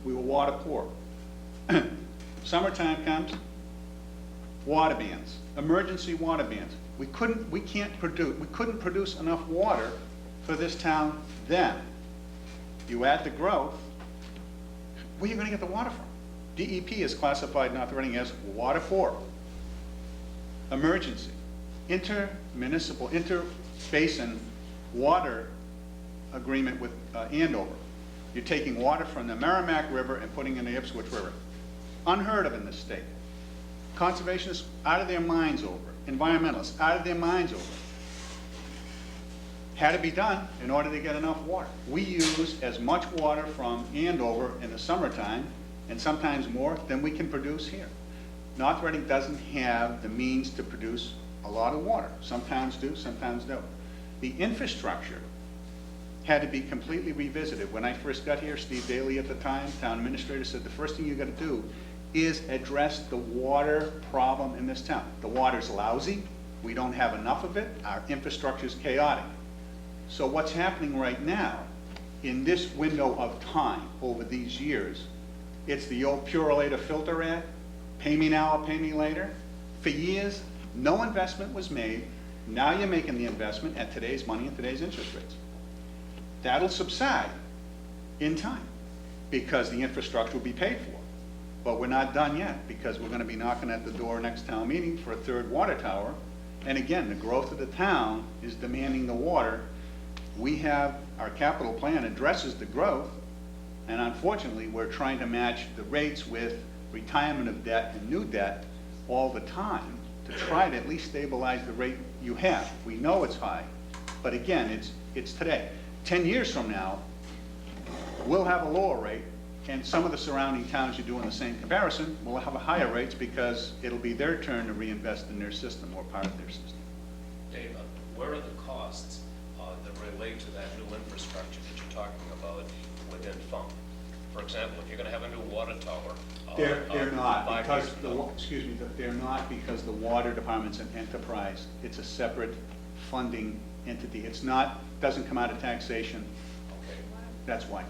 we were water poor. Summertime comes, water bans, emergency water bans. We couldn't produce enough water for this town then. You add the growth, where are you going to get the water from? DEP has classified North Reading as water poor. Emergency, intermunicipal, interbasin water agreement with Andover. You're taking water from the Merrimack River and putting it in the Ipswich River. Unheard of in this state. Conservationists out of their minds over it. Environmentalists out of their minds over it. Had to be done in order to get enough water. We use as much water from Andover in the summertime, and sometimes more, than we can produce here. North Reading doesn't have the means to produce a lot of water. Some towns do, some towns don't. The infrastructure had to be completely revisited. When I first got here, Steve Daly at the time, town administrator, said the first thing you got to do is address the water problem in this town. The water's lousy, we don't have enough of it, our infrastructure's chaotic. So what's happening right now, in this window of time over these years, it's the old Purolator filter ad, pay me now or pay me later. For years, no investment was made. Now you're making the investment at today's money and today's interest rates. That'll subside in time because the infrastructure will be paid for. But we're not done yet because we're going to be knocking at the door next town meeting for a third water tower. And again, the growth of the town is demanding the water. We have, our capital plan addresses the growth, and unfortunately, we're trying to match the rates with retirement of debt and new debt all the time to try to at least stabilize the rate you have. We know it's high, but again, it's today. 10 years from now, we'll have a lower rate, and some of the surrounding towns you're doing the same comparison will have a higher rates because it'll be their turn to reinvest in their system or part of their system. Dave, where are the costs that relate to that new infrastructure that you're talking about within F.U.M.P? For example, if you're going to have a new water tower, They're not because they're not because the water department's an enterprise. It's a separate funding entity. It's not, doesn't come out of taxation. Okay. That's why.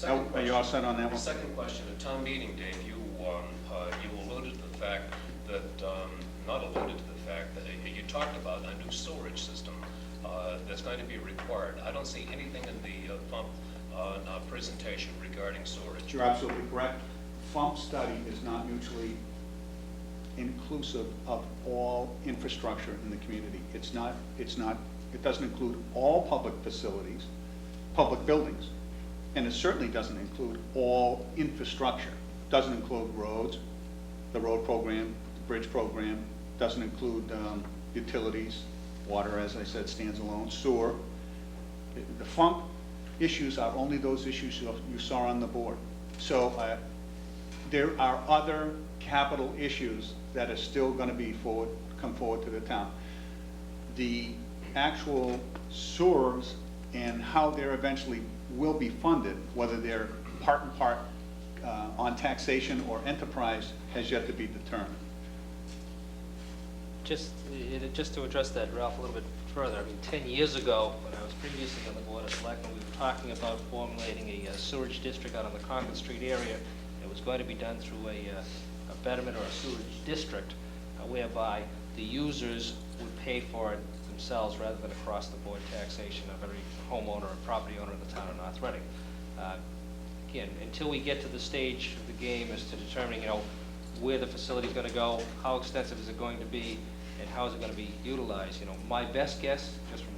Okay. Are you all set on that one? Second question. At town meeting, Dave, you alluded to the fact that, not alluded to the fact that you talked about a new storage system that's going to be required. I don't see anything in the F.U.M.P. Presentation regarding storage. You're absolutely correct. F.U.M.P. study is not mutually inclusive of all infrastructure in the community. It doesn't include all public facilities, public buildings, and it certainly doesn't include all infrastructure. It doesn't include roads, the road program, the bridge program, doesn't include utilities, water, as I said, stands alone, sewer. The F.U.M.P. issues are only those issues you saw on the board. So there are other capital issues that are still going to come forward to the town. The actual sewers and how they're eventually will be funded, whether they're part and part on taxation or enterprise, has yet to be determined. Just to address that, Ralph, a little bit further. I mean, 10 years ago, when I was previously on the Board of Selectmen, we were talking about formulating a sewerage district out in the Concord Street area. It was going to be done through a betterment or a sewerage district, whereby the users would pay for it themselves rather than across-the-board taxation of every homeowner or property owner in the town of North Reading. Again, until we get to the stage of the game as to determining, where the facility is going to go, how extensive is it going to be, and how is it going to be utilized. My best guess, just from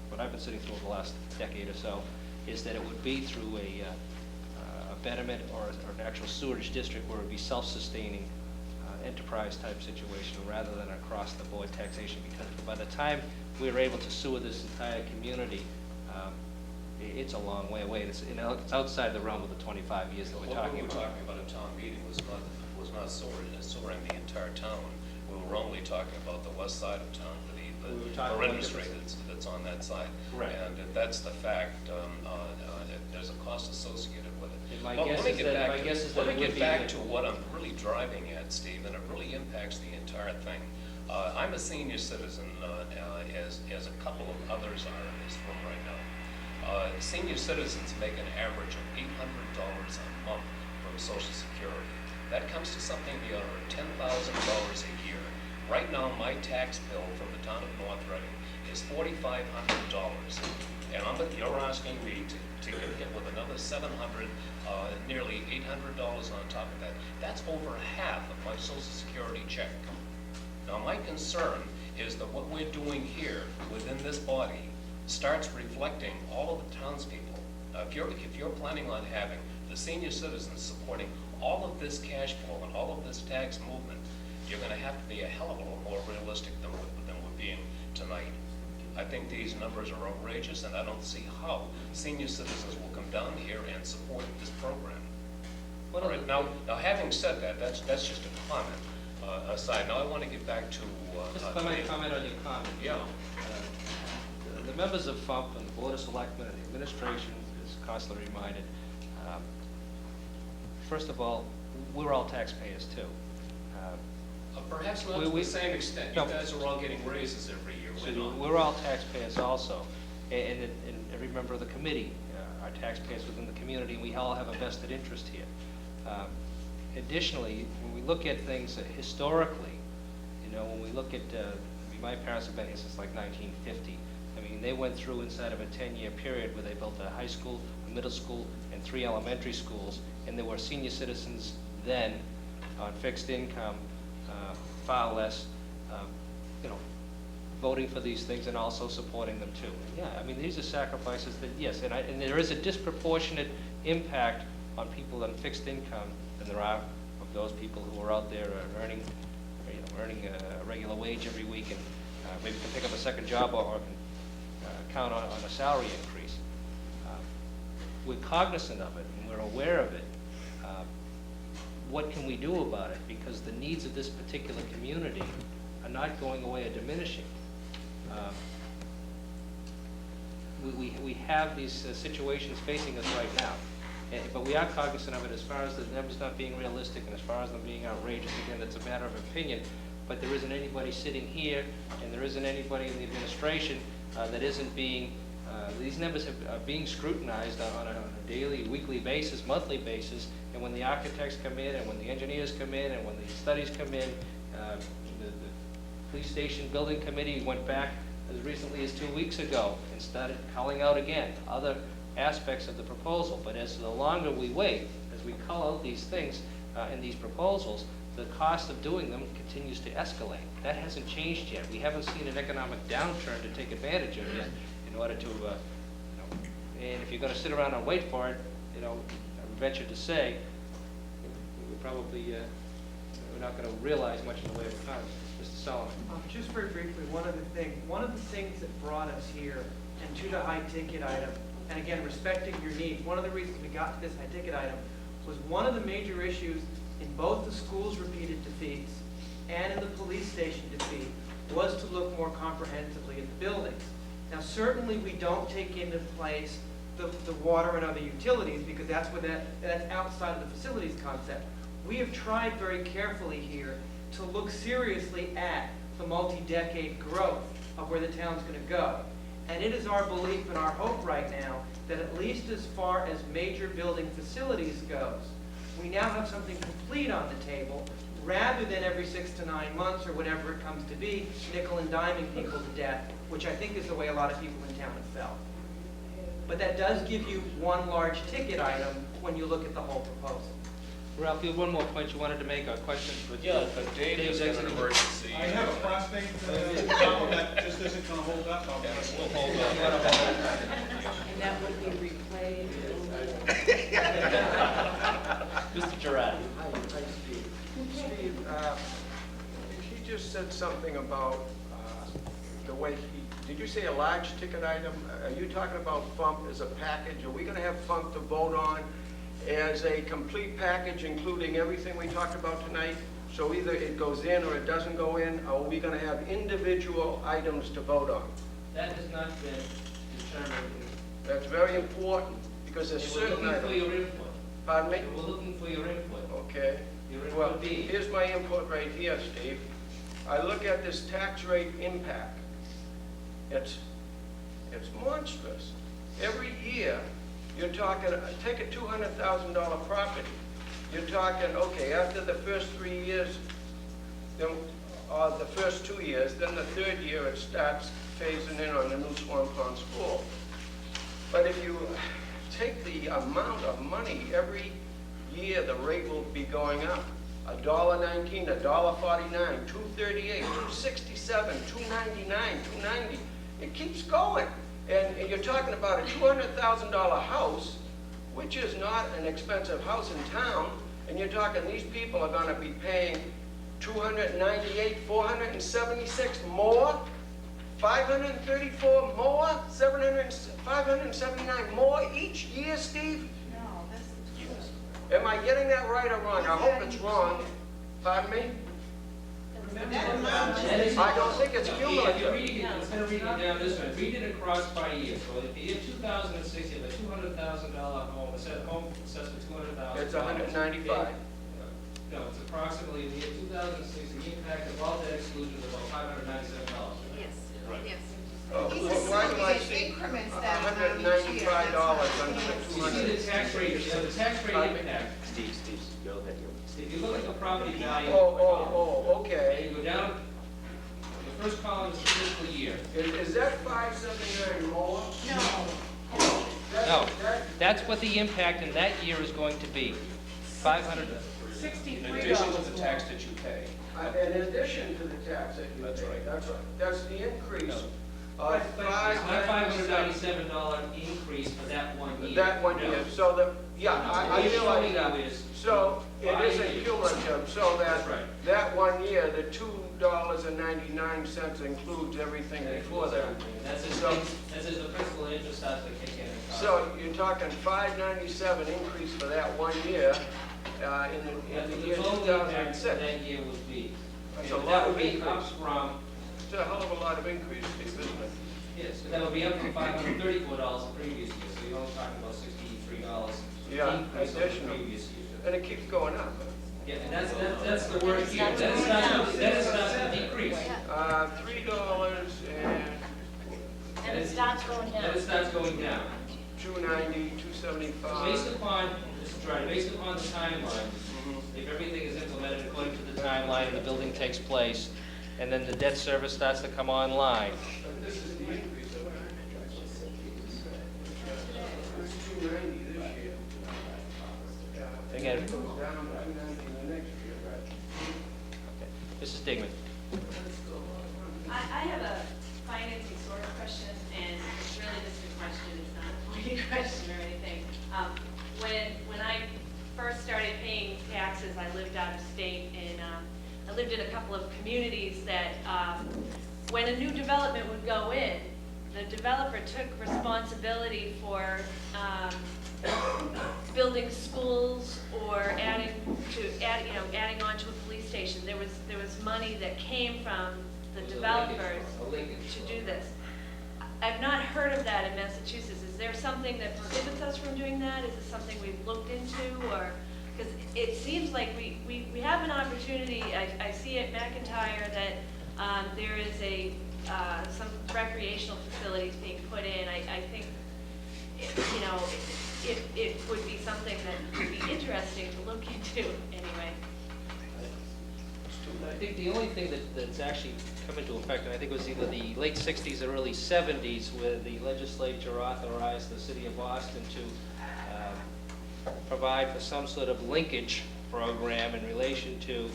what I've been sitting through over the last decade or so, is that it would be through a betterment or an actual sewerage district where it would be self-sustaining enterprise type situation rather than across-the-board taxation, because by the time we're able to sewer this entire community, it's a long way away. It's outside the realm of the 25 years that we're talking about. What we were talking about at town meeting was not sewering the entire town. We were only talking about the west side of town, the industry that's on that side. Right. And if that's the fact, there's a cost associated with it. My guess is that let me get back to what I'm really driving at, Steve, and it really impacts the entire thing. I'm a senior citizen, as a couple of others are in this room right now. Senior citizens make an average of Social Security. That comes to something the order of $10,000 a year. Right now, my tax bill from the town of North Reading is $4,500. And you're asking me to get hit with another $700, nearly $800 on top of that. That's over half of my Social Security check. Now, my concern is that what we're doing here within this body starts reflecting all of the townspeople. If you're planning on having the senior citizens supporting all of this cash flow and all of this tax movement, you're going to have to be a hell of a lot more realistic than we're being tonight. I think these numbers are outrageous, and I don't see how senior citizens will come down here and support this program. All right, now having said that, that's just a comment aside. Now I want to get back to... Just if I may comment on your comment. Yeah. The members of F.U.M.P. and the Board of Selectmen and the administration is constantly reminded, first of all, we're all taxpayers too. Perhaps not to the same extent. You guys are all getting raises every year. So we're all taxpayers also. And every member of the committee are taxpayers within the community, and we all have a vested interest here. Additionally, when we look at things historically, when we look at, my parents have been here since like 1950. I mean, they went through inside of a 10-year period where they built a high school, a middle school, and 3 elementary schools, and there were senior citizens then on fixed income, far less, voting for these things and also supporting them too. Yeah, I mean, these are sacrifices that, yes, and there is a disproportionate impact on people on fixed income than there are of those people who are out there earning a regular wage every week and maybe can pick up a second job or can count on a salary increase. We're cognizant of it and we're aware of it. What can we do about it? Because the needs of this particular community are not going away or diminishing. We have these situations facing us right now, but we are cognizant of it as far as the numbers not being realistic and as far as them being outrageous. Again, it's a matter of opinion, but there isn't anybody sitting here and there isn't anybody in the administration that isn't being, these numbers are being scrutinized on a daily, weekly basis, monthly basis, and when the architects come in and when the engineers come in and when the studies come in, the police station building committee went back as recently as 2 weeks ago and started calling out again other aspects of the proposal. But as the longer we wait, as we call out these things in these proposals, the cost of doing them continues to escalate. That hasn't changed yet. We haven't seen an economic downturn to take advantage of yet in order to, and if you're going to sit around and wait for it, I venture to say, we're not going to realize much in the way of economy. Mr. Solomon. Just very briefly, one of the things that brought us here and to the high ticket item, and again, respecting your needs, one of the reasons we got to this high ticket item was one of the major issues in both the school's repeated defeats and in the police station defeat was to look more comprehensively at the buildings. Now, certainly we don't take into place the water and other utilities because that's outside of the facilities concept. We have tried very carefully here to look seriously at the multi-decade growth of where the town's going to go. And it is our belief and our hope right now that at least as far as major building facilities goes, we now have something complete on the table rather than every 6 to 9 months or whatever it comes to be, nickel and diming people to death, which I think is the way a lot of people in town have felt. But that does give you one large ticket item when you look at the whole proposal. Ralph, you have one more point you wanted to make, a question for Dave's got an emergency. I have a prostate problem that just isn't going to hold up. We'll hold on. And that would be replayed. Mr. Girardi. Hi, Steve. Steve, he just said something about the way did you say a large ticket item? Are you talking about F.U.M.P as a package? Are we going to have F.U.M.P to vote on as a complete package, including everything we talked about tonight? So either it goes in or it doesn't go in, or are we going to have individual items to vote on? That has not been determined. That's very important, because there's We're certain looking for items. your input. Pardon me? We're looking for your input. Okay. Your input Well, would be. here's my input right here, Steve. I look at this tax rate impact. It's monstrous. Every year, you're talking, take a $200,000 property. you're talking, okay, after the first 3 years, then, or the first 2 years, then the third year it starts phasing in on the new Swan Pond School. But if you take the amount of money, every year the rate will be going up. $1.19, $1.49, $2.38, $2.67, $2.99, $2.90. It keeps going. And you're talking about a $200,000 house, which is not an expensive house in town, and you're talking these people are going to be paying $298, $476 more, $534 more, $579 more each year, Steve? No, that's the truth. Am I getting that right or wrong? I hope it's wrong. Pardon me? I don't think it's If you're cumulative. reading it, instead of reading it down this way, read it across by year. So if the year 2006, you have a $200,000 home, it said home assessed for $200,000. It's 195. No, it's approximately, in the year 2006, the impact of all debt exclusion is about $597. Yes, Right. yes. Why He's do I assuming see it increments that amount each year. $195 under the You see 200? the tax rate, you have the tax rate Pardon me? impact. Steve, go ahead. If you look at the property value. Okay. And you go down, the first column is the fiscal year. Is that 579 more? No, No, that's what the impact in that year is going to be. 500, In addition to the tax that you pay. In addition to the tax that you That's pay. right. That's right. That's the increase No. of it's not $597. $597 increase for that 1 year. That 1 year. So I What he's realize showing that. you is So it 5 isn't years. cumulative, so That's right. that 1 year, the $2.99 includes everything before that. That's as, So- that's as the principal and interest starts to kick in. and cost. So you're talking 597 increase for that 1 year in That's the what the year total impact for 2006. that year would be. That's And a that lot would of be up increase. from, It's a hell of a lot of increase, Steve, isn't it? yes, but that would be up from $534 the previous year, so you're only talking about $63 Yeah, increase over the additional. previous year. And it keeps going up. Yeah, and that's the word here. Then it starts to decrease. $3 and it starts going Then down. it starts going down. $2.90, Based $2.75. upon, based upon the timeline, if everything is implemented according to the timeline and the building takes place, and then the debt service starts to come online, But this is the increase of it. It's $2.90 this year. Again. It goes down to $2.90 the next year. Mrs. Digman. I have a financing sort of question, and it's really just a question, it's not a pointed question or anything. When I first started paying taxes, I lived out of state, and I lived in a couple of communities that, when a new development would go in, the developer took responsibility for building schools or adding on to a police station. There was money that came from the developers to do this. I've not heard of that in Massachusetts. Is there something that prohibits us from doing that? Is it something we've looked into, or, because it seems like we have an opportunity, I see at McIntyre that there is some recreational facilities being put in. I think, it would be something that would be interesting to look into anyway. I think the only thing that's actually come into effect, and I think it was either the late 60s or early 70s, where the legislature authorized the city of Boston to provide for some sort of linkage program in relation to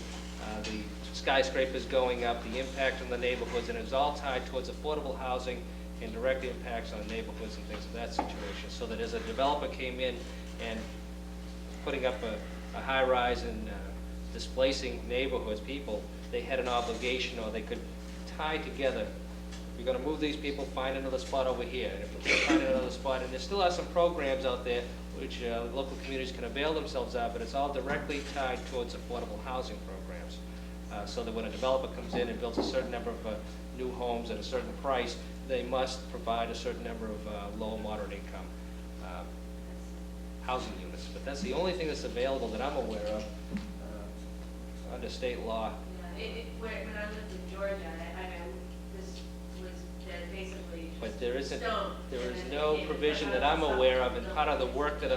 the skyscrapers going up, the impact on the neighborhoods, and it's all tied towards affordable housing and direct impacts on neighborhoods and things of that situation. So that as a developer came in and putting up a high-rise and displacing neighborhoods, people, they had an obligation, or they could tie together. You're going to move these people, find another spot over here. And if you can't find another spot, and there still are some programs out there which local communities can avail themselves of, but it's all directly tied towards affordable housing programs. So that when a developer comes in and builds a certain number of new homes at a certain price, they must provide a certain number of low and moderate income housing units. But that's the only thing that's available that I'm aware of under state law. When I lived in Georgia, I know this was basically But there isn't, stone. there is and then no it became provision a that I'm aware of, and house part of the work that